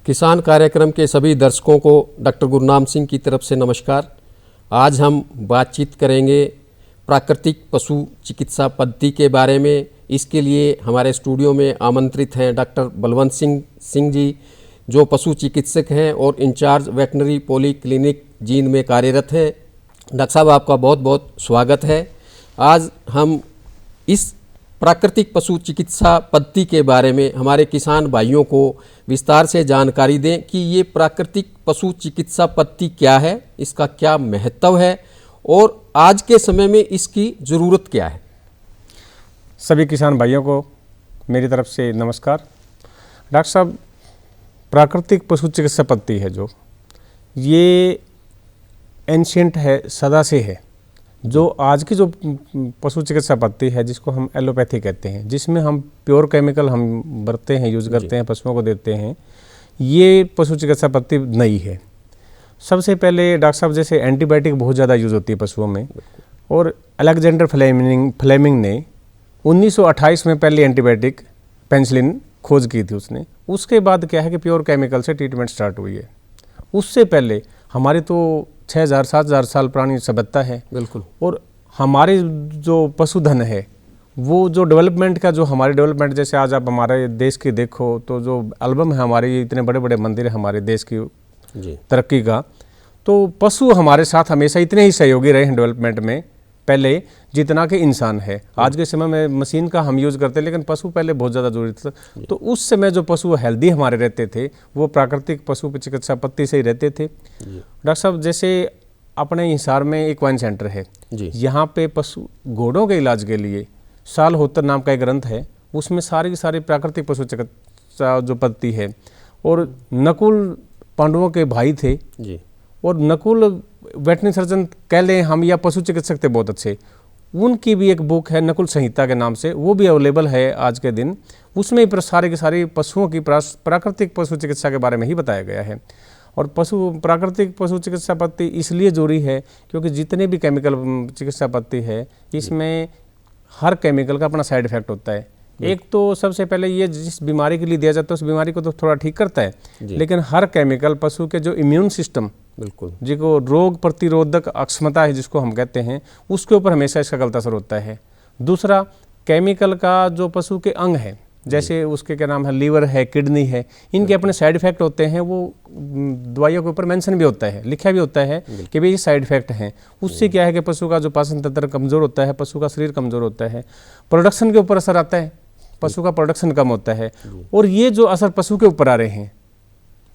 किसान कार्यक्रम के सभी दर्शकों को डॉक्टर गुरनाम सिंह की तरफ से नमस्कार। आज हम बातचीत करेंगे प्राकृतिक पशु चिकित्सा पद्धति के बारे में। इसके लिए हमारे स्टूडियो में आमंत्रित हैं डॉक्टर बलवंत सिंह जी, जो पशु चिकित्सक हैं और in-charge veterinary polyclinic Jind में कार्यरत हैं। डॉक्टर साहब, आपका बहुत बहुत स्वागत है। आज हम इस प्राकृतिक पशु चिकित्सा पद्धति के बारे में हमारे किसान भाइयों को विस्तार से जानकारी दें कि ये प्राकृतिक पशु चिकित्सा पद्धति क्या है, इसका क्या महत्व है और आज के समय में इसकी ज़रूरत क्या है। सभी किसान भाइयों को मेरी तरफ से नमस्कार। डॉक्टर साहब, प्राकृतिक पशु चिकित्सा पद्धति है जो ये एंशिएंट है, सदा से है। जो आज की जो पशु चिकित्सा पद्धति है जिसको हम एलोपैथी कहते हैं, जिसमें हम प्योर केमिकल हम बरतते हैं, यूज़ करते हैं, पशुओं को देते हैं, ये पशु चिकित्सा पद्धति नई है। सबसे पहले डॉक्टर साहब, जैसे एंटीबायोटिक बहुत ज़्यादा यूज़ होती है पशुओं में, और अलेक्जेंडर फ्लेमिंग ने 1928 में पहले एंटीबायोटिक पेनिसिलिन खोज की थी उसने। उसके बाद क्या है कि प्योर केमिकल से ट्रीटमेंट स्टार्ट हुई है। उससे पहले हमारी तो 6000-7000 साल पुरानी सभ्यता है। बिल्कुल। और हमारे जो पशुधन है वो जो डेवलपमेंट का जो हमारे डेवलपमेंट, जैसे आज आप हमारे देश की देखो तो जो एल्बम है हमारे, इतने बड़े बड़े मंदिर है हमारे देश की तरक्की का, तो पशु हमारे साथ हमेशा इतने ही सहयोगी रहे हैं डेवलपमेंट में पहले जितना कि इंसान है। आज के समय में मशीन का हम यूज़ करते हैं, लेकिन पशु पहले बहुत ज़्यादा जरूरी था। तो उस समय जो पशु हेल्दी हमारे रहते थे वो प्राकृतिक पशु चिकित्सा पद्धति से ही रहते थे। डॉक्टर साहब, जैसे अपने हिसार में एक वाइन सेंटर है, यहाँ पे पशु घोड़ों के इलाज के लिए सालहोत्र नाम का एक ग्रंथ है, उसमें सारी की सारी प्राकृतिक पशु चिकित्सा जो पद्धति है। और नकुल पांडवों के भाई थे और नकुल वेटनरी सर्जन कह लें हम, या पशु चिकित्सक थे बहुत अच्छे। उनकी भी एक बुक है नकुल संहिता के नाम से, वो भी अवेलेबल है आज के दिन। उसमें सारे के सारे पशुओं की प्राकृतिक पशु चिकित्सा के बारे में ही बताया गया है। और प्राकृतिक पशु चिकित्सा पद्धति इसलिए जरूरी है क्योंकि जितने भी केमिकल चिकित्सा पद्धति है इसमें हर केमिकल का अपना साइड इफेक्ट होता है। एक तो सबसे पहले ये जिस बीमारी के लिए दिया जाता है उस बीमारी को तो थोड़ा ठीक करता है, लेकिन हर केमिकल पशु के जो इम्यून सिस्टम, बिल्कुल, जिसको रोग प्रतिरोधक अक्षमता है जिसको हम कहते हैं, उसके ऊपर हमेशा इसका गलत असर होता है। दूसरा, केमिकल का जो पशु के अंग है, जैसे उसके क्या नाम है, लीवर है, किडनी है, इनके अपने साइड इफेक्ट होते हैं। वो दवाइयों के ऊपर मेंशन भी होता है, लिखा भी होता है कि भाई ये साइड इफेक्ट हैं। उससे क्या है कि पशु का जो पाचन तंत्र कमज़ोर होता है, पशु का शरीर कमज़ोर होता है, प्रोडक्शन के ऊपर असर आता है, पशु का प्रोडक्शन कम होता है। और ये जो असर पशु के ऊपर आ रहे हैं,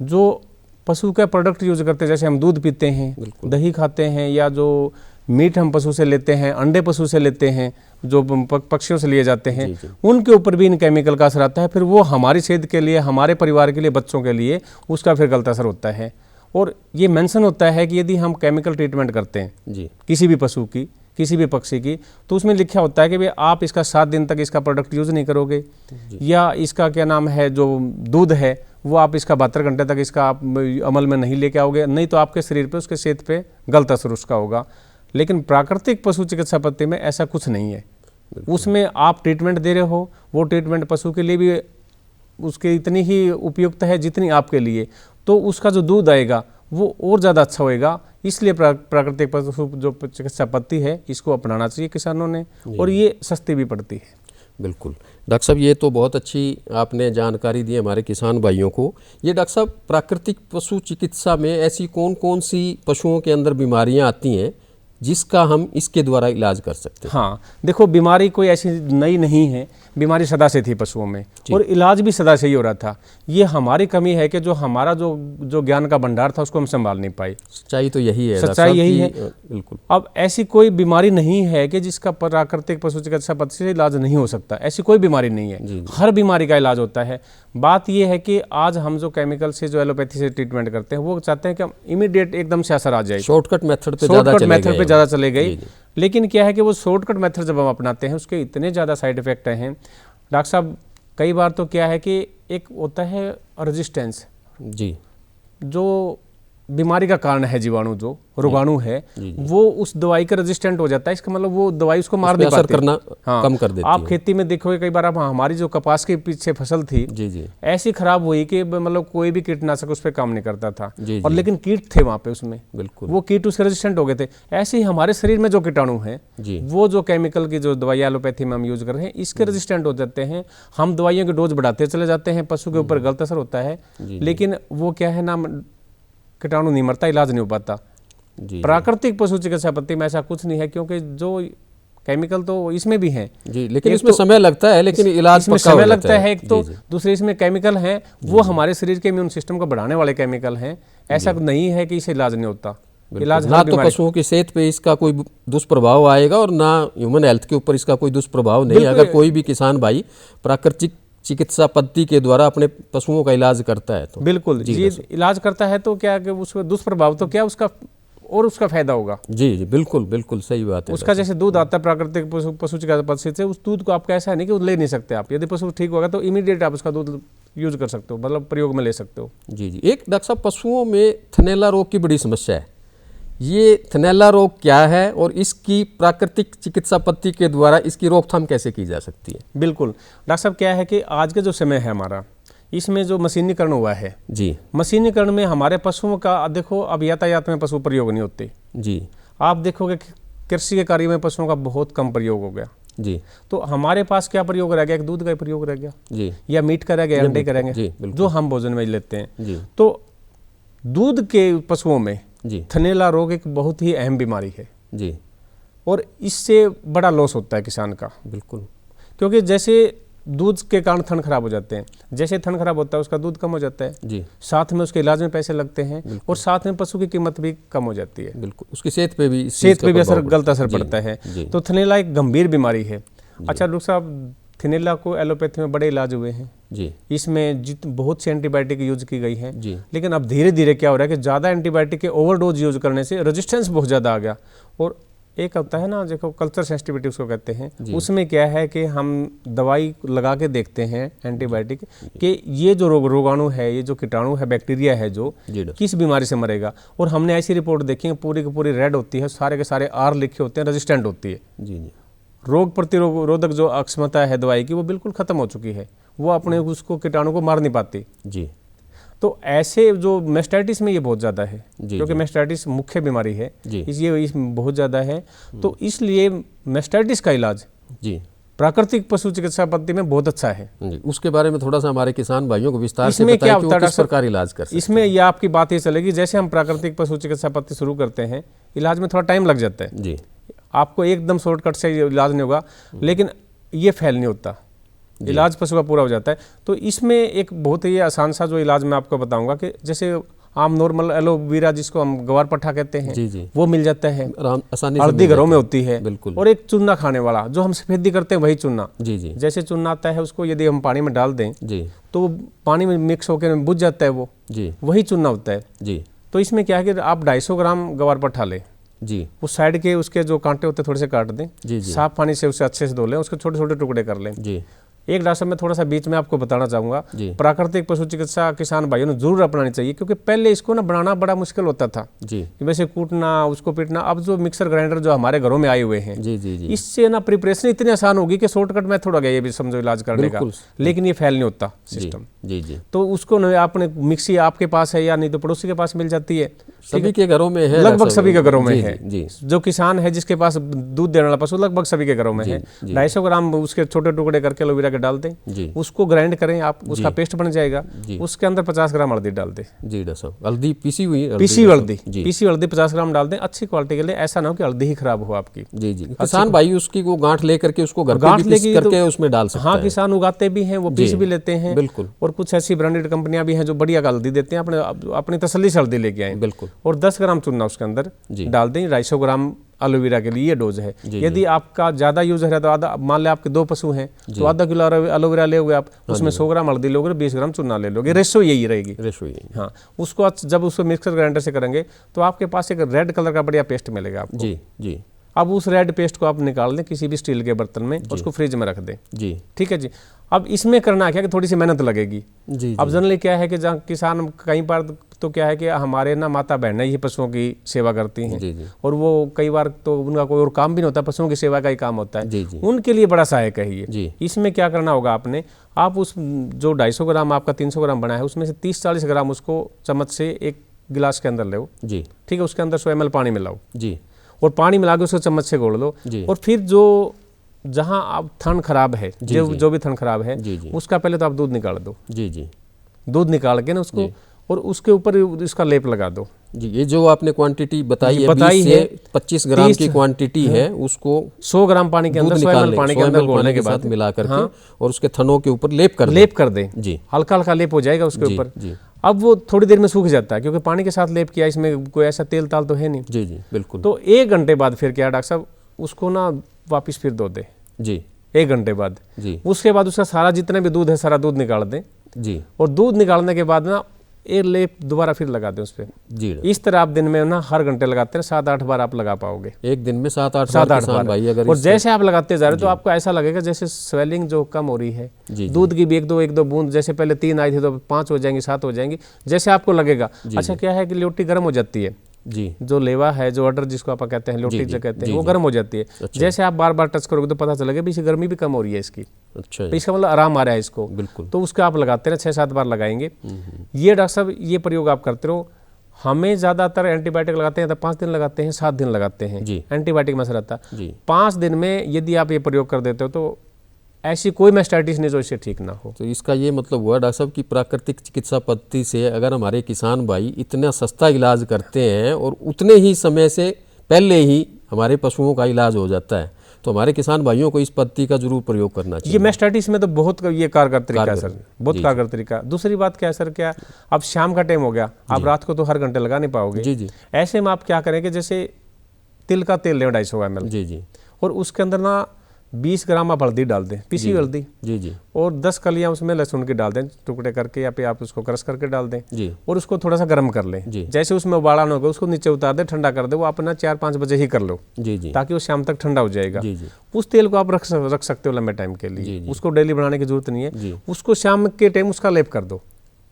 जो पशु का प्रोडक्ट यूज करते हैं, जैसे हम दूध पीते हैं, दही खाते हैं, या जो मीट हम पशु से लेते हैं, अंडे पशु से लेते हैं, जो पक्षियों से लिए जाते हैं, उनके ऊपर भी इन केमिकल का असर आता है। फिर वो हमारी सेहत के लिए, हमारे परिवार के लिए, बच्चों के लिए उसका फिर गलत असर होता है। और ये मेंशन होता है कि यदि हम केमिकल ट्रीटमेंट करते हैं किसी भी पशु की, किसी भी पक्षी की, तो उसमें लिखा होता है कि भाई आप इसका 7 दिन तक इसका प्रोडक्ट यूज़ नहीं करोगे, या इसका क्या नाम है जो दूध है वो आप इसका 72 घंटे तक इसका आप अमल में नहीं लेके आओगे, नहीं तो आपके शरीर पे, उसके सेहत पे गलत असर उसका होगा। लेकिन प्राकृतिक पशु चिकित्सा पद्धति में ऐसा कुछ नहीं है। उसमें आप ट्रीटमेंट दे रहे हो, वो ट्रीटमेंट पशु के लिए भी उसके इतनी ही उपयुक्त है जितनी आपके लिए, तो उसका जो दूध आएगा वो और ज़्यादा अच्छा होएगा। इसलिए प्राकृतिक पशु जो चिकित्सा पद्धति है इसको अपनाना चाहिए किसानों ने, और ये सस्ती भी पड़ती है। बिल्कुल डॉक्टर साहब, ये तो बहुत अच्छी आपने जानकारी दी हमारे किसान भाइयों को। ये डॉक्टर साहब, प्राकृतिक पशु चिकित्सा में ऐसी कौन कौन सी पशुओं के अंदर बीमारियां आती हैं जिसका हम इसके द्वारा इलाज कर सकते हैं? हाँ, देखो, बीमारी कोई ऐसी नई नहीं है, बीमारी सदा से थी पशुओं में, और इलाज भी सदा से ही हो रहा था। ये हमारी कमी है कि जो हमारा जो ज्ञान का भंडार था उसको हम संभाल नहीं पाए। सच्चाई तो यही है, सच्चाई यही है। बिल्कुल। अब ऐसी कोई बीमारी नहीं है कि जिसका प्राकृतिक पशु चिकित्सा पद्धति से इलाज नहीं हो सकता, ऐसी कोई बीमारी नहीं है। हर बीमारी का इलाज होता है। बात यह है कि आज हम जो केमिकल से, जो एलोपैथी से ट्रीटमेंट करते हैं, वो चाहते हैं कि इमीडिएट एकदम से असर आ जाए, शॉर्टकट मेथड पे ज़्यादा चले गए। लेकिन क्या है कि वो शॉर्टकट मेथड जब हम अपनाते हैं उसके इतने ज़्यादा साइड इफेक्ट हैं डॉक्टर साहब। कई बार तो क्या है कि एक होता है रेजिस्टेंस, जो बीमारी का कारण है, जीवाणु जो रोगाणु है वो उस दवाई का रेजिस्टेंट हो जाता है। इसका मतलब वो दवाई उसको मार नहीं पाती, करना कम कर देती आप है। खेती में देखोगे कई बार, आप हमारी जो कपास के पीछे फसल थी जी ऐसी खराब हुई कि मतलब कोई भी कीटनाशक उस पर काम नहीं करता था, और जी। लेकिन कीट थे वहाँ पे उसमें, बिल्कुल वो कीट उसके रेजिस्टेंट हो गए थे। ऐसे ही हमारे शरीर में जो कीटाणु हैं जी वो जो केमिकल की जो दवाई एलोपैथी में हम यूज कर रहे हैं इसके रेजिस्टेंट हो जाते हैं। हम दवाइयों की डोज बढ़ाते चले जाते हैं, पशु के ऊपर गलत असर होता है, लेकिन वो क्या है ना, कीटाणु नहीं मरता, इलाज नहीं हो पाता। जी प्राकृतिक पशु चिकित्सा पद्धति में ऐसा कुछ नहीं है, क्योंकि जो केमिकल तो इसमें भी हैं जी, लेकिन इसमें समय लगता है, लेकिन इलाज इसमें पक्का हो समय जाता लगता है एक तो, जी, जी। दूसरे इसमें केमिकल हैं वो हमारे शरीर के इम्यून सिस्टम को बढ़ाने वाले केमिकल हैं। ऐसा नहीं है कि इससे इलाज नहीं होता, इलाज ना तो पशुओं की सेहत पे इसका कोई दुष्प्रभाव आएगा और ना ह्यूमन हेल्थ के ऊपर इसका कोई दुष्प्रभाव नहीं है। अगर कोई भी किसान भाई प्राकृतिक चिकित्सा पद्धति के द्वारा अपने पशुओं का इलाज करता है तो बिल्कुल जी इलाज करता है, तो क्या कि उसमें दुष्प्रभाव तो क्या उसका और उसका फायदा होगा। जी जी बिल्कुल बिल्कुल सही बात है। उसका जैसे दूध आता है प्राकृतिक पशु चिकित्सा पद्धति से, उस दूध को आपका ऐसा है नहीं कि ले नहीं सकते आप, यदि पशु ठीक होगा तो इमीडिएट आप उसका दूध यूज कर सकते हो, मतलब प्रयोग में ले सकते हो। जी जी। एक डॉक्टर साहब, पशुओं में थनैला रोग की बड़ी समस्या है, ये थनैला रोग क्या है और इसकी प्राकृतिक चिकित्सा पद्धति के द्वारा इसकी रोकथाम कैसे की जा सकती है? बिल्कुल डॉक्टर साहब, क्या है कि आज के जो समय है हमारा, इसमें जो मशीनीकरण हुआ है जी, मशीनीकरण में हमारे पशुओं का देखो, अब यातायात में पशु प्रयोग नहीं होते जी, आप देखोगे कृषि के कार्य में पशुओं का बहुत कम प्रयोग हो गया, जी, तो हमारे पास क्या प्रयोग रह गया, एक दूध का प्रयोग रह गया, जी, या मीट का रह गया, अंडे करेंगे जी, बिल्कुल। जो हम भोजन में लेते हैं। जी, तो दूध के पशुओं में जी, थनैला रोग एक बहुत ही अहम बीमारी है, जी, और इससे बड़ा लॉस होता है किसान का, बिल्कुल। क्योंकि जैसे दूध के कारण थन खराब हो जाते हैं, जैसे थन खराब होता है उसका दूध कम हो जाता है, जी, साथ में उसके इलाज में पैसे लगते हैं, और साथ में पशु की कीमत भी कम हो जाती है, बिल्कुल। उसकी सेहत पे भी इस चीज़ का असर प्रभाव गलत असर जी, पड़ता है। जी, तो थनैला एक गंभीर बीमारी है। अच्छा डॉक्टर साहब, थनैला को एलोपैथी में बड़े इलाज हुए हैं, जी, इसमें बहुत सी एंटीबायोटिक यूज की गई है, जी, लेकिन अब धीरे धीरे क्या हो रहा है कि ज़्यादा एंटीबायोटिक के ओवरडोज यूज करने से रेजिस्टेंस बहुत ज़्यादा आ गया। और एक होता है ना, देखो कल्चर सेंसिटिविटी उसको कहते हैं, उसमें क्या है कि हम दवाई लगा के देखते हैं एंटीबायोटिक कि ये जो रोगाणु है, ये जो कीटाणु है, बैक्टीरिया है जो किस बीमारी से मरेगा, और हमने ऐसी रिपोर्ट देखी है पूरी की पूरी रेड होती है, सारे के सारे आर लिखे होते हैं, रेजिस्टेंट होती है। जी, जी, रोग प्रतिरोधक जो अक्षमता है दवाई की वो बिल्कुल खत्म हो चुकी है, वो अपने उसको कीटाणु को मार नहीं पाती। जी। तो ऐसे जो मेस्टाइटिस में ये बहुत ज़्यादा है, जी, क्योंकि जी। मेस्टाइटिस मुख्य बीमारी है, जी। इसमें बहुत ज़्यादा है, तो इसलिए मेस्टाइटिस का इलाज जी, प्राकृतिक पशु चिकित्सा पद्धति में बहुत अच्छा है। जी, उसके बारे में थोड़ा सा हमारे किसान भाइयों को विस्तार से इसमें बताएं क्या कि होता वो है किस प्रकार इलाज कर सकते हैं। इसमें ये आपकी बात ये चलेगी, जैसे हम प्राकृतिक पशु चिकित्सा पद्धति शुरू करते हैं, इलाज में थोड़ा टाइम लग जाता है, जी, आपको एकदम शॉर्टकट से इलाज नहीं होगा, लेकिन ये फैल नहीं होता, इलाज पशु का पूरा हो जाता है। तो इसमें एक बहुत ही आसान सा जो इलाज मैं आपको बताऊंगा कि जैसे आम नॉर्मल एलोवेरा जिसको हम गवार पट्टा कहते हैं, जी, जी, वो मिल जाता है, आसानी से हल्दी मिल घरों में जाता होती है, बिल्कुल। और एक चूना खाने वाला जो हम सफेदी करते हैं वही चूना, जी, जी, जैसे चूना आता है उसको यदि हम पानी में डाल दें जी, तो वो पानी में मिक्स होकर बुझ जाता है, वो जी, वही चूना होता है। जी, तो इसमें क्या है कि आप 250 ग्राम गवार पट्टा लें, जी, उस साइड के उसके जो कांटे होते हैं थोड़े से काट दें, जी, जी, साफ पानी से उसे अच्छे से धो लें, उसके छोटे छोटे टुकड़े कर लें। जी, एक डॉक्टर साहब मैं थोड़ा सा बीच में आपको बताना चाहूँगा, जी, प्राकृतिक पशु चिकित्सा किसान भाइयों ने जरूर अपनानी चाहिए, क्योंकि पहले इसको ना बनाना बड़ा मुश्किल होता था, जी, कि वैसे कूटना उसको पीटना। अब जो मिक्सर ग्राइंडर जो हमारे घरों में आए हुए हैं, जी, जी, जी, इससे ना प्रिपरेशन इतनी आसान होगी कि शॉर्टकट मेथड हो गया ये भी समझो इलाज करने का, लेकिन ये फैल नहीं होता सिस्टम। जी, जी, तो उसको न आपने मिक्सी आपके पास है या नहीं तो पड़ोसी के पास मिल जाती है, सभी के घरों में है, लगभग सभी के घरों में जी, है। जी, जो किसान है जिसके पास दूध देने वाला पशु लगभग सभी के घरों में है। 250 ग्राम उसके छोटे टुकड़े करके एलोवेरा के डाल दें, जी, उसको ग्राइंड करें आप, उसका पेस्ट बन जाएगा, जी। उसके अंदर 50 ग्राम हल्दी डाल दें, जी डॉक्टर साहब, हल्दी पीसी हुई पीसी हल्दी, जी, पीसी हल्दी 50 ग्राम डाल दें, अच्छी क्वालिटी के लिए, ऐसा ना हो कि हल्दी ही खराब हो आपकी। जी, जी, किसान भाई उसकी वो गांठ लेकर के उसको घर पे गांठ भी पीस लेके करके उसमें डाल सकता हाँ, है। किसान उगाते भी हैं, वो पीस भी लेते हैं, बिल्कुल, और कुछ ऐसी ब्रांडेड कंपनियां भी हैं जो बढ़िया हल्दी देते हैं, अपनी तसल्ली से हल्दी लेके आए, बिल्कुल, और 10 ग्राम चूना उसके अंदर जी, डाल दें। 250 ग्राम एलोवेरा के लिए ये डोज है। जी, यदि आपका ज़्यादा यूज है तो आधा, मान लें आपके 2 पशु हैं तो आधा किलो एलोवेरा ले आप, उसमें 100 ग्राम हल्दी लोगे, 20 ग्राम चूना ले लोगे, रेशो यही रहेगी। रेशो यही, हाँ, उसको जब उसको मिक्सर ग्राइंडर से करेंगे तो आपके पास एक रेड कलर का बढ़िया पेस्ट मिलेगा आपको। जी, जी, अब उस रेड पेस्ट को आप निकाल दें किसी भी स्टील के बर्तन में, उसको फ्रिज में रख दें। जी, ठीक है जी। अब इसमें करना क्या कि थोड़ी सी मेहनत लगेगी। जी, अब जनरली क्या है कि जहाँ किसान कई बार तो क्या है कि हमारे ना माता बहनें ही पशुओं की सेवा करती हैं। जी जी और वो कई बार तो उनका कोई और काम भी नहीं होता, पशुओं की सेवा का ही काम होता है। जी जी उनके लिए बड़ा सहायक है ये। जी इसमें क्या करना होगा आपने, आप उस जो 250 ग्राम आपका 300 ग्राम बना है उसमें से 30-40 ग्राम उसको चम्मच से एक गिलास के अंदर लो। जी ठीक है, उसके अंदर 100 ml पानी मिलाओ जी और पानी मिला के उसको चम्मच से घोल दो। जी और फिर जो जहाँ आप थन खराब है, जी, जो जी। जो भी थन खराब है, जी जी उसका पहले तो आप दूध निकाल दो। जी जी दूध निकाल के ना उसको, जी। और उसके ऊपर इसका लेप लगा दो। जी, ये जो आपने क्वांटिटी बताई ये है, बताई 20 है, से 25 ग्राम 30 की क्वांटिटी है, उसको 100 ग्राम पानी के दूध अंदर 100 ml निकालने, पानी के 100 अंदर ml घोलने पानी के के साथ बाद मिला करके हाँ, और उसके थनों के ऊपर लेप कर दें। लेप कर दें। जी हल्का हल्का लेप हो जाएगा उसके जी ऊपर। जी अब वो थोड़ी देर में सूख जाता है, क्योंकि पानी के साथ लेप किया, इसमें कोई ऐसा तेल ताल तो है नहीं। जी जी बिल्कुल। तो 1 घंटे बाद फिर क्या डॉक्टर साहब, उसको ना वापिस फिर धो दे जी 1 घंटे बाद। जी उसके बाद उसका सारा जितना भी दूध है सारा दूध निकाल दें। जी और दूध निकालने के बाद ना एक लेप दोबारा फिर लगा दें उस पर। जी। इस तरह आप दिन में ना हर घंटे लगाते हैं, 7-8 बार आप लगा पाओगे। एक दिन में 7-8 7-8 बार किसान भाई अगर और इस जैसे आप लगाते जा रहे हो तो आपको ऐसा लगेगा जैसे स्वेलिंग जो कम हो रही है। जी, दूध की भी एक दो बूंद, जैसे पहले 3 आई थी तो 5 हो जाएंगी, 7 हो जाएंगी, जैसे आपको लगेगा। अच्छा, क्या है कि लोटी गर्म हो जाती है, जी जो लेवा है, जो अडर जिसको आप कहते हैं, लोटी जो कहते हैं, वो गर्म हो जाती है। अच्छा। जैसे आप बार बार टच करोगे तो पता चलेगा भी इसी गर्मी भी कम हो रही है इसकी। अच्छा तो इसका मतलब आराम आ रहा है इसको। बिल्कुल। तो उसका आप लगाते रहे, 6-7 बार लगाएंगे। ये डॉक्टर साहब ये प्रयोग आप करते रहो। हमें ज़्यादातर एंटीबायोटिक लगाते हैं तो 5 दिन लगाते हैं, 7 दिन लगाते हैं जी एंटीबायोटिक में से रहता। जी। 5 दिन में यदि आप ये प्रयोग कर देते हो तो ऐसी कोई मैस्टाइटिस नहीं जो इससे ठीक ना हो। तो इसका ये मतलब हुआ डॉक्टर साहब कि प्राकृतिक चिकित्सा पद्धति से अगर हमारे किसान भाई इतना सस्ता इलाज करते हैं और उतने ही समय से पहले ही हमारे पशुओं का इलाज हो जाता है, तो हमारे किसान भाइयों को इस पद्धति का जरूर प्रयोग करना चाहिए। ये मैस्टाइटिस में तो बहुत ये कारगर तरीका है सर, बहुत जी, कारगर तरीका। दूसरी बात क्या है सर, क्या अब शाम का टाइम हो गया, आप रात को तो हर घंटे लगा नहीं पाओगे। जी जी ऐसे में आप क्या करेंगे, जैसे तिल का तेल लें 250 ml, जी जी और उसके अंदर ना 20 ग्राम आप हल्दी डाल दें, पिसी हुई हल्दी, जी जी और 10 कलियां उसमें लहसुन की डाल दें टुकड़े करके, या फिर आप उसको क्रश करके डाल दें। जी और उसको थोड़ा सा गर्म कर लें। जी। जैसे उसमें उबाला ना होगा उसको नीचे उतार दें, ठंडा कर दे। वो अपना 4-5 बजे ही कर लो, जी जी ताकि वो शाम तक ठंडा हो जाएगा। जी जी उस तेल को आप रख सकते हो लंबे टाइम के जी, लिए। जी। उसको डेली बनाने की जरूरत नहीं जी। है। उसको शाम के टाइम उसका लेप कर दो।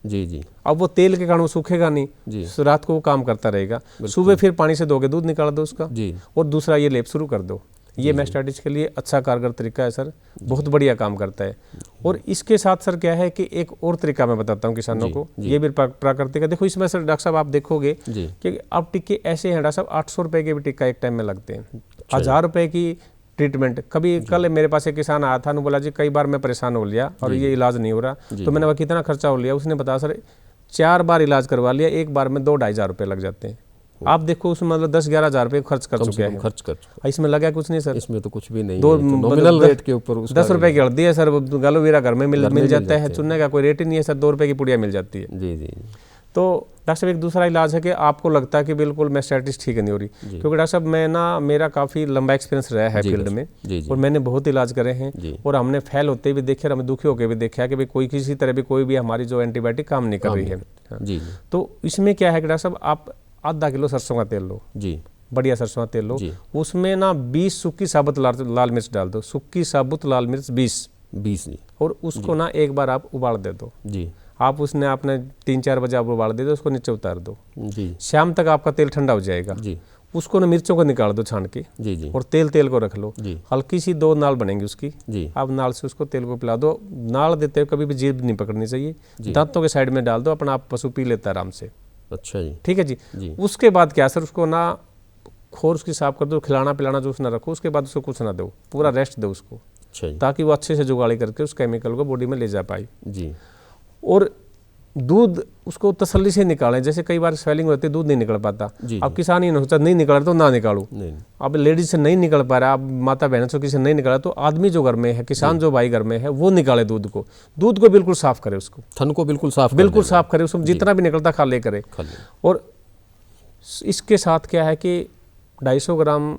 जी जी अब वो तेल के कारण वो सूखेगा नहीं, जी। तो रात को वो काम करता रहेगा। सुबह फिर पानी से धोके दूध निकाल दो उसका, जी और दूसरा ये लेप शुरू कर दो। ये मैस्टाइटिस के लिए अच्छा कारगर तरीका है सर, बहुत बढ़िया काम करता है। और इसके साथ सर क्या है कि एक और तरीका मैं बताता हूँ किसानों को, ये भी प्राकृतिक है। देखो इसमें सर डॉक्टर साहब आप देखोगे जी कि अब टिक्के ऐसे हैं डॉक्टर साहब, 800 रुपए के भी टिक्का एक टाइम में लगते हैं, 1000 रुपए की ट्रीटमेंट। कभी कल मेरे पास एक किसान आया था, उन्होंने बोला जी कई बार मैं परेशान हो लिया और ये इलाज नहीं हो रहा। तो मैंने कहा कितना खर्चा हो लिया? उसने बताया सर 4 बार इलाज करवा लिया, एक बार में 2-2.5 हज़ार रुपये लग जाते हैं। आप देखो उसमें मतलब 10-11 हज़ार रुपये खर्च कर चुके हैं। खर्च कर चुका। इसमें लगा कुछ नहीं सर, इसमें तो कुछ भी नहीं दो है, तो नॉमिनल रेट के ऊपर उसका 10 रुपए की हल्दी है सर, गलोवीरा घर में मिल जाता है, चुनने का कोई रेट ही नहीं है सर, 2 रुपए की पुड़िया मिल जाती है। जी जी तो डॉक्टर साहब एक दूसरा इलाज है कि आपको लगता है कि बिल्कुल मैस्टाइटिस ठीक नहीं हो रही, क्योंकि डॉक्टर साहब मैं ना, मेरा काफ़ी लंबा एक्सपीरियंस रहा है फील्ड में, जी जी और मैंने बहुत इलाज करे हैं, जी। और हमने फेल होते भी देखे और हमें दुखी होकर भी देखा कि भाई कोई किसी तरह भी कोई भी हमारी जो एंटीबायोटिक काम नहीं कर रही है। जी तो इसमें क्या है कि डॉक्टर साहब आप आधा किलो सरसों का तेल लो, जी बढ़िया सरसों का तेल लो, जी। उसमें ना 20 सूखी साबुत लाल मिर्च डाल दो, सूखी साबुत लाल मिर्च 20 जी और उसको ना एक बार आप उबाल दे दो। जी आप उसने आपने 3-4 बजे आप उबाल दे दो, उसको नीचे उतार दो, जी शाम तक आपका तेल ठंडा हो जाएगा। जी उसको ना मिर्चों को निकाल दो छान के, जी जी और तेल को रख लो। जी हल्की सी 2 नाल बनेंगी उसकी, जी आप नाल से उसको तेल को पिला दो। नाल देते हुए कभी भी जीभ नहीं पकड़नी चाहिए, दांतों के साइड में डाल दो, अपना आप पशु पी लेता है आराम से। अच्छा जी ठीक है जी। जी उसके बाद क्या सर, उसको ना खोर उसकी साफ कर दो, खिलाना पिलाना जो उसना रखो, उसके बाद उसको कुछ ना दो, पूरा रेस्ट दो उसको, अच्छा जी ताकि वो अच्छे से जुगाड़ी करके उस केमिकल को बॉडी में ले जा पाए। जी और दूध उसको तसल्ली से निकालें, जैसे कई बार स्वेलिंग होती है दूध नहीं निकल पाता। जी, अब किसान ही नहीं सोचता नहीं निकल रहा तो ना निकालो। नहीं अब लेडीज से नहीं निकल पा रहा, अब माता बहनों से किसी से नहीं निकला, तो आदमी जो घर में है, किसान जो भाई घर में है, वो निकाले दूध को बिल्कुल साफ करे, उसको थन को बिल्कुल साफ बिल्कुल साफ करे, उसमें जितना भी निकलता खाली करे। कर ले। और इसके साथ क्या है कि 250 ग्राम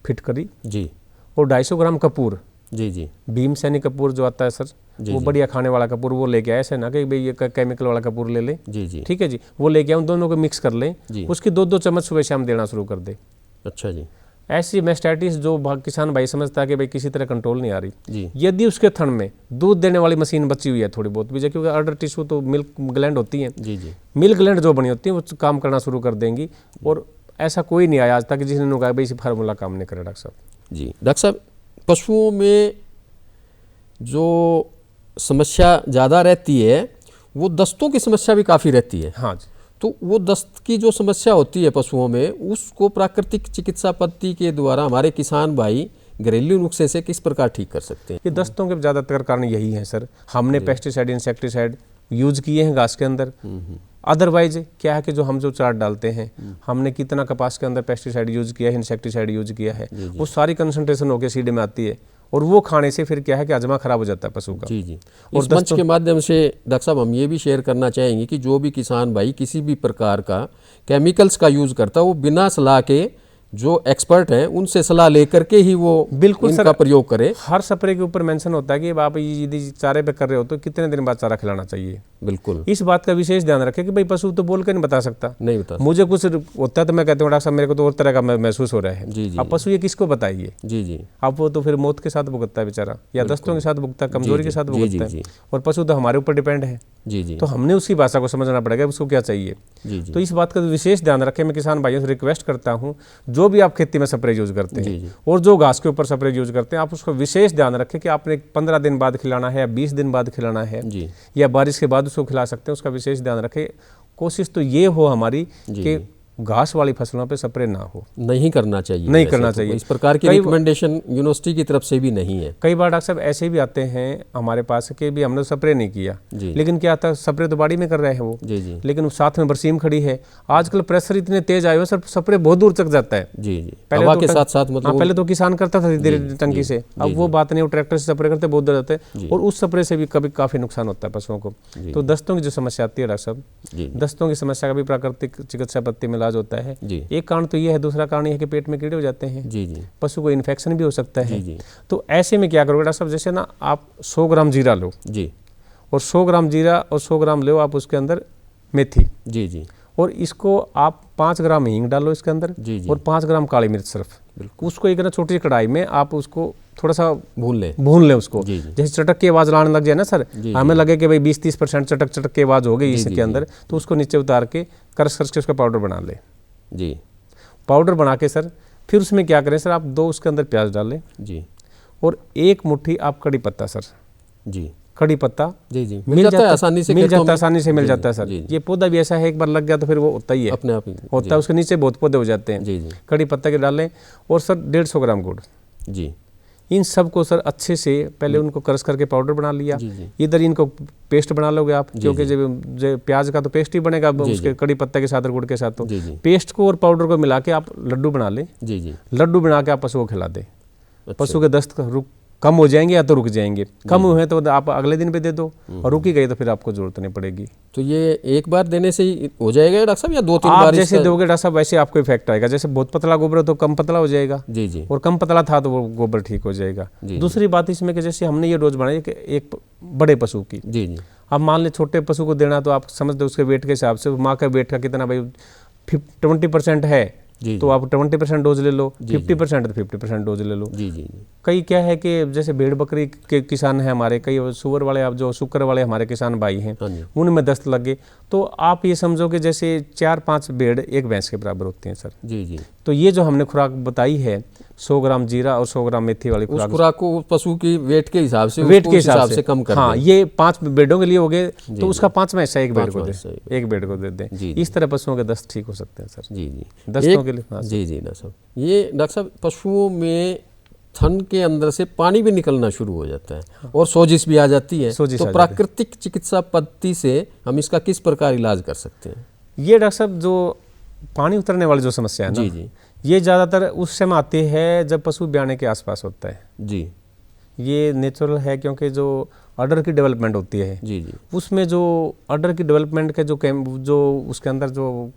फिटकरी जी और 250 ग्राम कपूर, जी जी भीमसेनी कपूर जो आता है सर, जी, वो जी। बढ़िया खाने वाला कपूर वो लेके आए, ऐसे ना कि भाई ये केमिकल वाला कपूर ले ले। जी जी ठीक है जी, वो लेके आए, उन दोनों को मिक्स कर लें, जी। उसकी 2-2 चम्मच सुबह शाम देना शुरू कर दे। अच्छा जी ऐसी मैस्टाइटिस जो किसान भाई समझता है कि भाई किसी तरह कंट्रोल नहीं आ रही, जी यदि उसके थन में दूध देने वाली मशीन बची हुई है थोड़ी बहुत भी, क्योंकि अडर टिश्यू तो मिल्क ग्लैंड होती हैं, जी जी मिल्क ग्लैंड जो बनी होती है वो काम करना शुरू कर देंगी। और ऐसा कोई नहीं आया आज तक जिसने कहा भाई इसी फार्मूला काम नहीं करे डॉक्टर साहब। जी डॉक्टर साहब, पशुओं में जो समस्या ज़्यादा रहती है वो दस्तों की समस्या भी काफ़ी रहती है। हाँ जी। तो वो दस्त की जो समस्या होती है पशुओं में, उसको प्राकृतिक चिकित्सा पद्धति के द्वारा हमारे किसान भाई घरेलू नुस्खे से किस प्रकार ठीक कर सकते हैं? ये दस्तों के ज़्यादातर कारण यही है सर, हमने पेस्टिसाइड इंसेक्टिसाइड यूज किए हैं घास के अंदर। अदरवाइज क्या है कि जो हम जो चार्ट डालते हैं, हमने कितना कपास के अंदर पेस्टिसाइड यूज किया है, इंसेक्टिसाइड यूज किया है, वो सारी कंसंट्रेशन होकर सीड में आती है, और वो खाने से फिर क्या है कि हजमा खराब हो जाता है पशु का। जी जी। और इस मंच के माध्यम से डॉक्टर साहब हम ये भी शेयर करना चाहेंगे कि जो भी किसान भाई किसी भी प्रकार का केमिकल्स का यूज़ करता है, वो बिना सलाह के जो एक्सपर्ट हैं उनसे सलाह लेकर के ही वो बिल्कुल इनका प्रयोग करें। हर स्प्रे के ऊपर मेंशन होता है कि आप यदि चारे पे कर रहे हो तो कितने दिन बाद चारा खिलाना चाहिए। बिल्कुल इस बात का विशेष ध्यान रखें कि भाई पशु तो बोल कर नहीं बता सकता, नहीं बता मुझे कुछ होता है तो मैं कहता हूँ डॉक्टर साहब मेरे को तो और तरह का महसूस हो रहा है। जी जी। अब पशु ये किसको बताइए? जी जी। अब वो तो फिर मौत के साथ भुगतता है बेचारा, या दस्तों के साथ भुगतता है, कमजोरी के साथ भुगतता है, और पशु तो हमारे ऊपर डिपेंड है। जी जी। तो हमने उसकी भाषा को समझना पड़ेगा उसको क्या चाहिए। जी जी। तो इस बात का विशेष ध्यान रखें। मैं किसान भाइयों से रिक्वेस्ट करता हूँ, जो भी आप खेती में स्प्रे यूज करते हैं और जो घास के ऊपर स्प्रे यूज करते हैं, आप उसको विशेष ध्यान रखें कि आपने 15 दिन बाद खिलाना है या 20 दिन बाद खिलाना है, या बारिश के बाद उसको खिला सकते हैं, उसका विशेष ध्यान रखें। कोशिश तो ये हो हमारी कि घास वाली फसलों पे स्प्रे ना हो, नहीं करना चाहिए, नहीं करना चाहिए। इस प्रकार की रिकमेंडेशन यूनिवर्सिटी की तरफ से भी नहीं है। कई बार डॉक्टर साहब ऐसे भी आते हैं हमारे पास कि भी हमने स्प्रे नहीं किया, लेकिन क्या आता है स्प्रे तो बाड़ी में कर रहे हैं वो, लेकिन साथ में बरसीम खड़ी है। आजकल प्रेशर इतने तेज आए हुए सर, स्प्रे बहुत दूर तक जाता है। जी जी। हवा के साथ साथ मतलब पहले तो किसान करता था धीरे टंकी से, अब वो बात नहीं, वो ट्रैक्टर से स्प्रे करते बहुत दूर जाते हैं, और उस स्प्रे से भी कभी काफी नुकसान होता है पशुओं को। तो दस्तों की जो समस्या आती है डॉक्टर साहब, दस्तों की समस्या का भी प्राकृतिक चिकित्सा पद्धति में इलाज होता है। एक कारण तो ये है, दूसरा कारण ये है कि पेट में कीड़े हो जाते हैं। जी जी। पशु को इन्फेक्शन भी हो सकता है। जी। तो ऐसे में क्या करोगे डॉक्टर साहब, जैसे ना आप 100 ग्राम जीरा लो जी, और 100 ग्राम जीरा और 100 ग्राम लो आप उसके अंदर मेथी। जी जी। और इसको आप 5 ग्राम हींग डालो इसके अंदर। जी जी। और 5 ग्राम काली मिर्च सिर्फ, उसको एक ना छोटी सी कढ़ाई में आप उसको थोड़ा सा भून ले उसको। जी जी। जैसे चटक की आवाज लाने लग जाए ना सर, हमें लगे कि भाई 20-30% चटक चटक की आवाज हो गई इसके अंदर, तो उसको नीचे उतार के करस के उसका पाउडर बना ले। जी। पाउडर बना के सर फिर उसमें क्या करें सर, आप 2 उसके अंदर प्याज डालें जी, और 1 मुट्ठी आप कड़ी पत्ता सर। जी। कड़ी पत्ता जी जी मिल जाता है आसानी से, आसानी से मिल जाता है सर। ये पौधा भी ऐसा है, एक बार लग गया तो फिर वो होता ही है, अपने आप ही होता है। उसके नीचे बहुत पौधे हो जाते हैं। जी जी। कड़ी पत्ता के डालें, और सर 150 ग्राम गुड़। जी। इन सब को सर अच्छे से पहले उनको क्रश करके पाउडर बना लिया। इधर इनको पेस्ट बना लोगे आप, क्योंकि जब प्याज का तो पेस्ट ही बनेगा उसके कड़ी पत्ता के साथ और गुड़ के साथ। तो पेस्ट को और पाउडर को मिला के आप लड्डू बना ले। लड्डू बना के आप पशु को खिला दे। पशु के दस्त कम हो जाएंगे या तो रुक जाएंगे, कम हुए तो आप अगले दिन पे दे दो, और रुकी गई तो फिर आपको जरूरत नहीं पड़ेगी। तो ये एक बार देने से ही हो जाएगा डॉक्टर साहब, या 2-3 बार जैसे दोगे डॉक्टर साहब वैसे आपको इफेक्ट आएगा। जैसे बहुत पतला गोबर है तो कम पतला हो जाएगा। जी जी। और कम पतला था तो वो गोबर ठीक हो जाएगा। दूसरी बात इसमें कि जैसे हमने ये डोज बनाई कि एक बड़े पशु की। जी जी। अब मान ले छोटे पशु को देना तो आप समझ दो उसके वेट के हिसाब से, माँ का वेट का कितना भाई 20% है तो आप 20% डोज ले लो, 50% तो 50% डोज ले लो। जी जी। कई क्या है कि जैसे भेड़ बकरी के किसान हैं हमारे, कई सुअर वाले, आप जो शुक्र वाले हमारे किसान भाई हैं, उनमें दस्त लगे तो आप ये समझो कि जैसे 4-5 भेड़ एक भैंस के बराबर होती हैं सर। जी जी। तो ये जो हमने खुराक बताई है 100 ग्राम जीरा और 100 ग्राम मेथी वाली खुराक को पशु की वेट के हिसाब से कम कर, हाँ, ये 5 बेडों के लिए हो गए तो उसका 5वां हिस्सा एक बेड को दे दें। इस तरह पशुओं के दस्त ठीक हो सकते हैं सर। जी जी। दस्तों के लिए जी जी डॉक्टर साहब, ये डॉक्टर साहब पशुओं में थन के अंदर से पानी भी निकलना शुरू हो जाता है और सोजिश भी आ जाती है, तो प्राकृतिक चिकित्सा पद्धति से हम इसका किस प्रकार इलाज कर सकते हैं? ये डॉक्टर साहब जो पानी उतरने वाली जो समस्या है ना, जी जी, ये ज़्यादातर उस समय आती है जब पशु ब्याने के आसपास होता है। जी। ये नेचुरल है, क्योंकि जो अडर की डेवलपमेंट होती है जी जी, उसमें जो अडर की डेवलपमेंट के जो उसके अंदर जो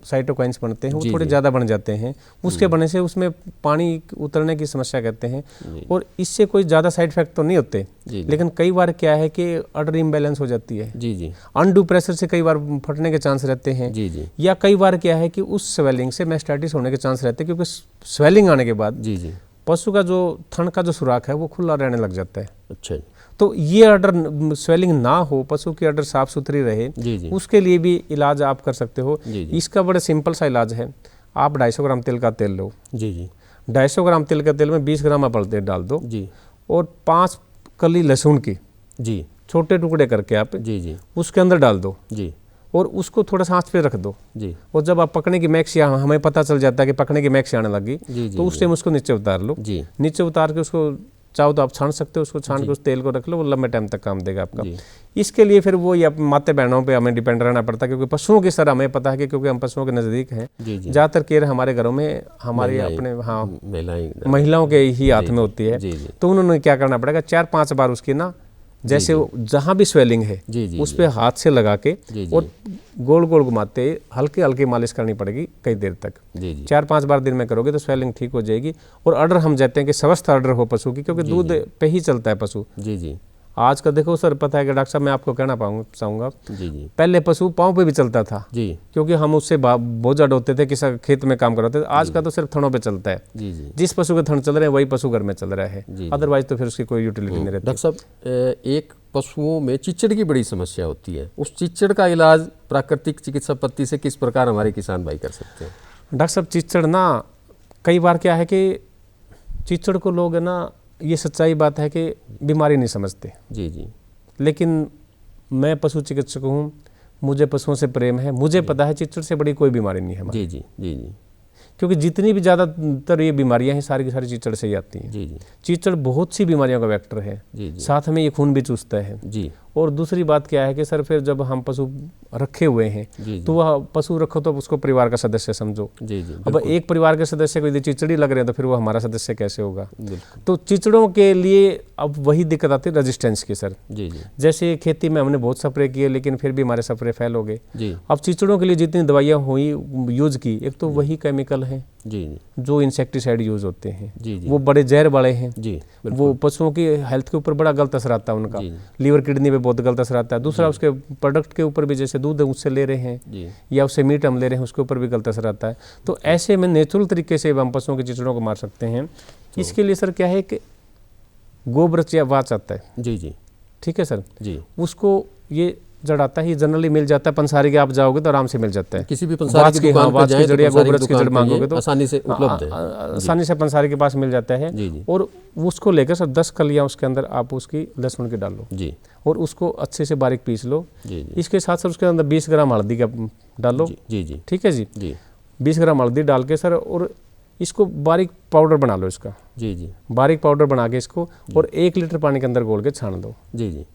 साइटोकाइन्स बनते हैं वो जी, थोड़े जी। ज़्यादा बन जाते हैं, उसके बनने से उसमें पानी उतरने की समस्या कहते हैं। और इससे कोई ज़्यादा साइड इफेक्ट तो नहीं होते, जी, जी। लेकिन कई बार क्या है कि अडर इम्बैलेंस हो जाती है, जी जी अनडू प्रेशर से कई बार फटने के चांस रहते हैं। जी जी या कई बार क्या है कि उस स्वेलिंग से मैस्टाइटिस होने के चांस रहते हैं, क्योंकि स्वेलिंग आने के बाद जी जी पशु का जो थन का जो सुराख है वो खुला रहने लग जाता है। अच्छा जी तो ये अडर स्वेलिंग ना हो, पशु की अडर साफ सुथरी रहे, जी जी उसके लिए भी इलाज आप कर सकते हो। जी जी इसका बड़ा सिंपल सा इलाज है। आप 250 ग्राम तिल का तेल लो, जी जी 250 ग्राम तिल के तेल में 20 ग्राम आप हल्दी डाल दो जी और 5 कली लहसुन की जी छोटे टुकड़े करके आप जी जी उसके अंदर डाल दो जी और उसको थोड़ा सा आंच पे रख दो। जी और जब आप पकने की मैक्सी हमें पता चल जाता है कि पकने की मैक्सी आने लगी, जी जी तो उस टाइम उसको नीचे उतार लो। जी नीचे उतार के उसको चाहो तो आप छान सकते हो, उसको छान के उस तेल को रख लो, वो लंबे टाइम तक काम देगा आपका। जी इसके लिए फिर वो या माते बहनों पे हमें डिपेंड रहना पड़ता है, क्योंकि पशुओं की सर हमें पता है कि क्योंकि हम पशुओं के नज़दीक हैं। जी जी ज़्यादातर केयर हमारे घरों में हमारे महिलाएं- अपने हाँ महिलाएं महिलाओं के ही हाथ में होती है। जी जी तो उन्होंने क्या करना पड़ेगा, 4-5 बार उसकी ना जैसे वो जहाँ भी स्वेलिंग है जी जी उस पे हाथ से लगा के जी जी और गोल गोल घुमाते हल्के हल्के मालिश करनी पड़ेगी कई देर तक। जी जी 4-5 बार दिन में करोगे तो स्वेलिंग ठीक हो जाएगी। और अडर हम कहते हैं कि स्वस्थ अडर हो पशु की, क्योंकि दूध पे ही चलता है पशु। जी जी आज का देखो सर, पता है कि डॉक्टर साहब मैं आपको कहना चाहूँगा, जी जी पहले पशु पाँव पे भी चलता था, जी क्योंकि हम उससे बोझा ढोते थे, किसी खेत में काम कराते थे। आज का तो सिर्फ थनों पे चलता है। जी जी जिस पशु के थन चल रहे हैं वही पशु घर में चल रहा है, जी। अदरवाइज तो फिर उसकी कोई यूटिलिटी नहीं रहती। डॉक्टर साहब एक पशुओं में चिच्चड़ की बड़ी समस्या होती है, उस चिच्चड़ का इलाज प्राकृतिक चिकित्सा पद्धति से किस प्रकार हमारे किसान भाई कर सकते हैं? डॉक्टर साहब चिच्चड़ ना कई बार क्या है कि चिच्चड़ को लोग है ना, ये सच्चाई बात है कि बीमारी नहीं समझते। जी जी लेकिन मैं पशु चिकित्सक हूँ, मुझे पशुओं से प्रेम है, मुझे पता है चिच्चड़ से बड़ी कोई बीमारी नहीं है हमारी। जी जी जी जी क्योंकि जितनी भी ज़्यादातर ये बीमारियां हैं सारी की सारी चिच्चड़ से ही आती हैं। जी जी चिच्चड़ बहुत सी बीमारियों का वेक्टर है, जी जी साथ में ये खून भी चूसता है। जी और दूसरी बात क्या है कि सर फिर जब हम पशु रखे हुए हैं जी तो वह पशु रखो तो उसको परिवार का सदस्य समझो। जी जी अब एक परिवार के सदस्य को यदि चिचड़ी लग रहे हैं तो फिर वो हमारा सदस्य कैसे होगा? बिल्कुल तो चिचड़ों के लिए अब वही दिक्कत आती है रेजिस्टेंस की सर। जी जी जैसे खेती में हमने बहुत स्प्रे किए लेकिन फिर भी हमारे स्प्रे फेल हो गए। जी अब चिचड़ों के लिए जितनी दवाइयाँ हुई यूज की, एक तो वही केमिकल हैं जी जी जो इंसेक्टिसाइड यूज होते हैं, जी जी वो बड़े जहर वाले हैं। जी वो पशुओं की हेल्थ के ऊपर बड़ा गलत असर आता है उनका, जी। लीवर किडनी पे बहुत गलत असर आता है। दूसरा उसके प्रोडक्ट के ऊपर भी, जैसे दूध उससे ले रहे हैं जी या उससे मीट हम ले रहे हैं, उसके ऊपर भी गलत असर आता है। तो ऐसे में नेचुरल तरीके से हम पशुओं के चिचड़ों को मार सकते हैं। इसके लिए सर क्या है कि गोब्रच या वाच आता है, जी जी ठीक है सर, जी उसको ये जड़ आता ही जनरली मिल जाता है। पंसारी के आप जाओगे तो आराम से मिल जाता है। किसी भी पंसारी की दुकान पे जाएं तो या पंसारी की गोब्रच की दुकान जड़ पे मांगोगे ये तो आसानी से उपलब्ध है। आसानी से पंसारी के पास मिल जाता है। जी जी और उसको लेकर सर 10 कलियां उसके अंदर आप उसकी लहसुन की डाल लो जी और उसको अच्छे से बारीक पीस लो। जी जी इसके साथ सर उसके अंदर 20 ग्राम हल्दी का डालो, जी जी जी ठीक है जी। जी 20 ग्राम हल्दी डाल के सर और इसको बारीक पाउडर बना लो इसका, जी जी बारीक पाउडर बना के इसको और 1 लीटर पानी के अंदर घोल के छान दो। जी जी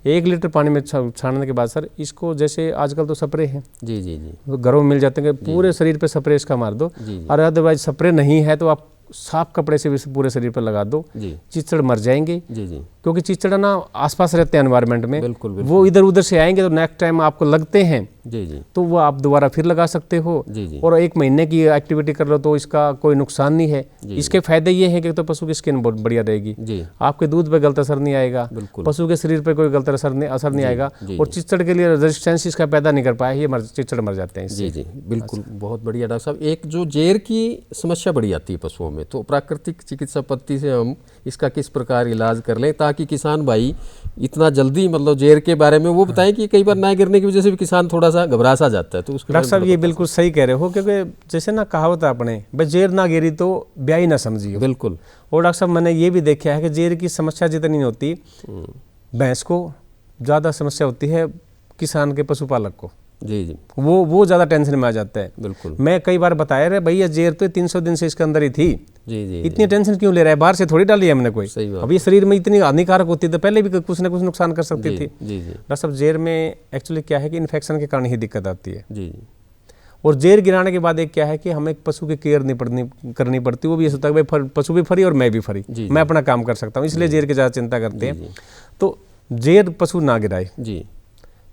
1 लीटर पानी में छानने के बाद सर इसको, जैसे आजकल तो स्प्रे हैं जी जी जी तो घरों में मिल जाते हैं, पूरे शरीर पे स्प्रे इसका मार दो। जी जी और अदरवाइज स्प्रे नहीं है तो आप साफ कपड़े से भी पूरे शरीर पर लगा दो। जी चिचड़ मर जाएंगे, जी जी क्योंकि चिचड़ ना आसपास रहते हैं एनवायरनमेंट में, बिल्कुल बिल्कुल वो इधर उधर से आएंगे तो नेक्स्ट टाइम आपको लगते हैं जी जी तो वो आप दोबारा फिर लगा सकते हो। जी जी और 1 महीने की एक्टिविटी कर लो तो इसका कोई नुकसान नहीं है। जी। इसके फायदे ये हैं कि तो पशु की स्किन बहुत बढ़िया रहेगी, जी आपके दूध पे गलत असर नहीं आएगा, बिल्कुल पशु के शरीर पे कोई गलत असर नहीं आएगा। जी, और चिचड़ के लिए रेजिस्टेंस इसका पैदा नहीं कर पाया, ये चिचड़ मर जाते हैं इससे। जी जी बिल्कुल बहुत बढ़िया डॉक्टर साहब। एक जो जेर की समस्या बड़ी आती है पशुओं में, तो प्राकृतिक चिकित्सा पद्धति से हम इसका किस प्रकार इलाज कर लें ताकि किसान भाई इतना जल्दी, मतलब जेर के बारे में वो बताएं कि कई बार ना गिरने की वजह से भी किसान थोड़ा सा घबरा सा जाता है, तो उसके डॉक्टर साहब ये बिल्कुल सही कह रहे हो, क्योंकि जैसे ना कहावत है अपने, भाई जेर ना गिरी तो ब्याही ना समझियो। बिल्कुल। और डॉक्टर साहब मैंने ये भी देखा है कि जेर की समस्या जितनी नहीं होती भैंस को, ज़्यादा समस्या होती है किसान के पशुपालक को। जी जी वो ज़्यादा टेंशन में आ जाता है। बिल्कुल। मैं कई बार बताया रहे भैया जेर तो 300 दिन से इसके अंदर ही थी, जी जी इतनी टेंशन क्यों ले रहा है, बाहर से थोड़ी डाली है हमने कोई। सही बात। अब ये शरीर में इतनी हानिकारक होती तो पहले भी कुछ ना कुछ नुकसान कर सकती थी। जी जी डॉक्टर साहब जेर में एक्चुअली क्या है कि इन्फेक्शन के कारण ही दिक्कत आती है। जी जी और जेर गिराने के बाद एक क्या है कि हमें एक पशु की केयर करनी पड़ती है। वो भी ऐसा होता है भाई पशु भी फ्री और मैं भी फ्री, जी, मैं अपना काम कर सकता हूँ, इसलिए जेर की ज़्यादा चिंता करते जी, हैं। तो जेर पशु ना गिराए जी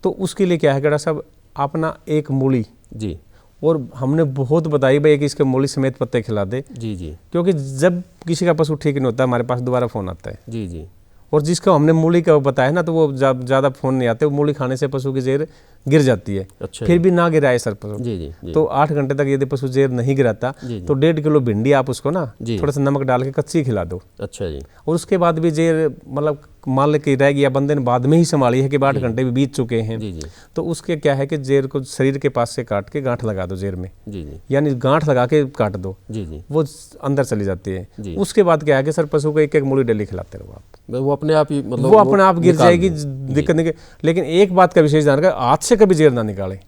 तो उसके लिए क्या है कि डॉक्टर साहब अपना एक मूली जी और हमने बहुत बताई भाई कि इसके मूली समेत पत्ते खिला दे, जी जी क्योंकि जब किसी का पशु ठीक नहीं होता हमारे पास दोबारा फ़ोन आता है। जी जी और जिसको हमने मूली का बताया ना, तो वो ज़्यादा फ़ोन नहीं आते, वो मूली खाने से पशु की जेर गिर जाती है। अच्छा फिर भी ना गिराए सर पशु, जी जी जी तो 8 घंटे तक यदि पशु जेर नहीं गिराता जी जी। तो 1.5 किलो भिंडी आप उसको ना जी। थोड़ा सा नमक डाल के कच्ची खिला दो, अच्छा जी और उसके बाद भी जेर मतलब मान ले कि रह गया, बंदे ने बाद में ही संभाली है कि 8 घंटे भी बीत चुके हैं, जी जी तो उसके क्या है कि जेर को शरीर के पास से काट के गांठ लगा दो जेर में, जी जी यानी गांठ लगा के काट दो, जी जी वो अंदर चली जाती है। जी। उसके बाद क्या है कि सर पशु को एक एक मूली डेली खिलाते रहो आप, वो अपने आप ही मतलब वो अपने आप गिर निकाल जाएगी, दें। दिक्कत नहीं। लेकिन एक बात का विशेष ध्यान रखें, हाथ से कभी जेर ना निकालें,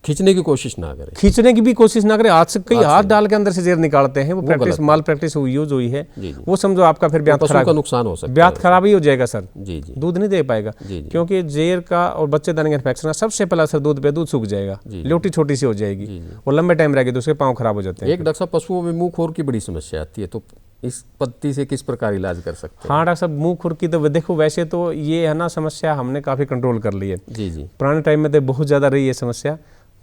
खींचने की कोशिश ना करें। खींचने की भी कोशिश ना करें। हाथ से कई हाथ डाल के अंदर से जेर निकालते हैं, वो प्रैक्टिस गलत है। माल प्रैक्टिस यूज हुई है, जी जी वो समझो आपका फिर ब्यात पशु खराब, का नुकसान हो सकता है। ब्यात खराब ही हो जाएगा सर, जी जी दूध नहीं दे पाएगा। जी जी क्योंकि जेर का और बच्चेदानी के इन्फेक्शन का सबसे पहला असर दूध पे, दूध सूख जाएगा, जी, जी। लोटी छोटी सी हो जाएगी, जी, जी। और लंबे टाइम रहेगी तो उसके पाँव खराब हो जाते हैं। एक डॉक्टर साहब, पशुओं में मुंह खुर की बड़ी समस्या आती है, तो इस पत्ती से किस प्रकार इलाज कर सकते हैं? हाँ डॉक्टर साहब, मुंह खुर की तो देखो वैसे तो ये है ना समस्या, हमने काफ़ी कंट्रोल कर ली है। जी जी पुराने टाइम में तो बहुत ज़्यादा रही है समस्या,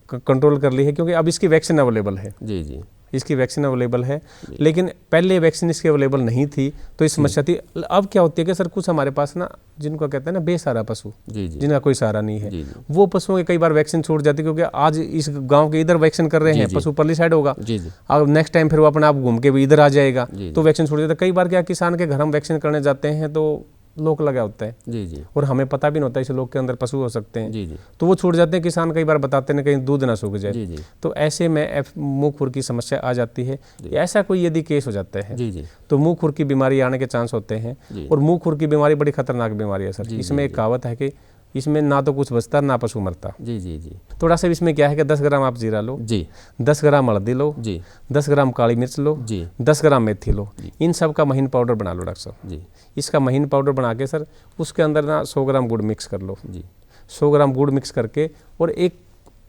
कंट्रोल कर ली है, क्योंकि अब इसकी वैक्सीन अवेलेबल है, जी जी इसकी वैक्सीन अवेलेबल है। लेकिन पहले वैक्सीन इसकी अवेलेबल नहीं थी तो इस समस्या थी। अब क्या होती है कि सर कुछ हमारे पास ना, जिनको कहते हैं ना बेसहारा पशु, जी जी जिनका कोई सहारा नहीं है, जी जी वो पशुओं के कई बार वैक्सीन छूट जाती है, क्योंकि आज इस गांव के इधर वैक्सीन कर रहे हैं, जी। पशु परली साइड होगा, जी जी अब नेक्स्ट टाइम फिर वो अपने आप घूम के भी इधर आ जाएगा, जी, तो वैक्सीन छूट जाता है। कई बार क्या किसान के घर हम वैक्सीन करने जाते हैं तो लोक लगा होता है, जी जी और हमें पता भी नहीं होता इस लोक के अंदर पशु हो सकते हैं, जी जी तो वो छूट जाते हैं। किसान कई बार बताते हैं कहीं दूध ना सूख जाए, जी जी तो ऐसे में मुंह खुर की समस्या आ जाती है। ऐसा कोई यदि केस हो जाता है जी जी तो मुंह खुर की बीमारी आने के चांस होते हैं। जी। और मुंह खुर की बीमारी बड़ी खतरनाक बीमारी है सर। जी, इसमें एक कहावत है कि इसमें ना तो कुछ बचता ना पशु मरता। जी जी जी थोड़ा सा इसमें क्या है कि 10 ग्राम आप जीरा लो, जी 10 ग्राम हल्दी लो, जी 10 ग्राम काली मिर्च लो, जी 10 ग्राम मेथी लो, इन सब का महीन पाउडर बना लो डॉक्टर साहब। जी इसका महीन पाउडर बना के सर उसके अंदर ना 100 ग्राम गुड़ मिक्स कर लो, जी 100 ग्राम गुड़ मिक्स करके, और एक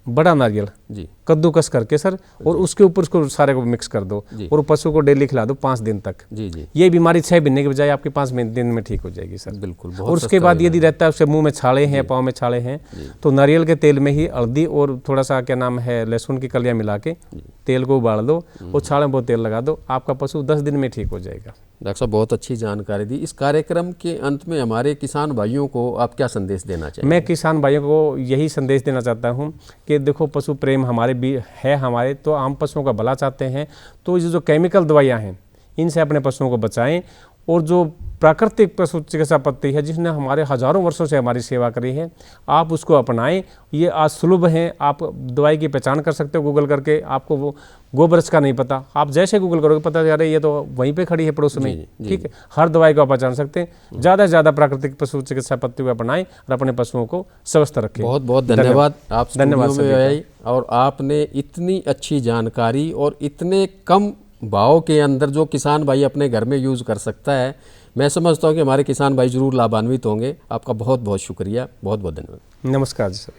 बड़ा नारियल जी कद्दूकस करके सर, और उसके ऊपर उसको सारे को मिक्स कर दो, जी। और पशु को डेली खिला दो 5 दिन तक। जी जी ये बीमारी 6 महीने के बजाय आपके 5 दिन में ठीक हो जाएगी सर। बिल्कुल, और बहुत उसके सस्ता बाद इलाज यदि रहता है उसके मुंह में छाले हैं, पाँव में छाले हैं, तो नारियल के तेल में ही हल्दी और थोड़ा सा क्या नाम है लहसुन की कलियां मिला के तेल को उबाल दो, और छाले में वो तेल लगा दो, आपका पशु 10 दिन में ठीक हो जाएगा। डॉक्टर साहब, बहुत अच्छी जानकारी दी। इस कार्यक्रम के अंत में हमारे किसान भाइयों को आप क्या संदेश देना चाहिए? मैं किसान भाइयों को यही संदेश देना चाहता हूं कि देखो, पशु प्रेम हमारे भी है, हमारे तो हम पशुओं का भला चाहते हैं, तो ये जो केमिकल दवाइयां हैं इनसे अपने पशुओं को बचाएं, और जो प्राकृतिक पशु चिकित्सा पद्धति है जिसने हमारे हजारों वर्षों से हमारी सेवा करी है, आप उसको अपनाएं। ये आज सुलभ हैं, आप दवाई की पहचान कर सकते हो गूगल करके। आपको वो गोबरस का नहीं पता, आप जैसे गूगल करोगे पता चल रहा है ये तो वहीं पे खड़ी है पड़ोस में, ठीक है। हर दवाई को आप पहचान सकते हैं। ज़्यादा से ज़्यादा प्राकृतिक पशु चिकित्सा पद्धति को अपनाएं और अपने पशुओं को स्वस्थ रखें। बहुत बहुत धन्यवाद। आप धन्यवाद स्टूडियो में आए और आपने इतनी अच्छी जानकारी और इतने कम भाव के अंदर जो किसान भाई अपने घर में यूज़ कर सकता है, मैं समझता हूँ कि हमारे किसान भाई जरूर लाभान्वित होंगे। आपका बहुत बहुत शुक्रिया, बहुत बहुत धन्यवाद। नमस्कार जी सर।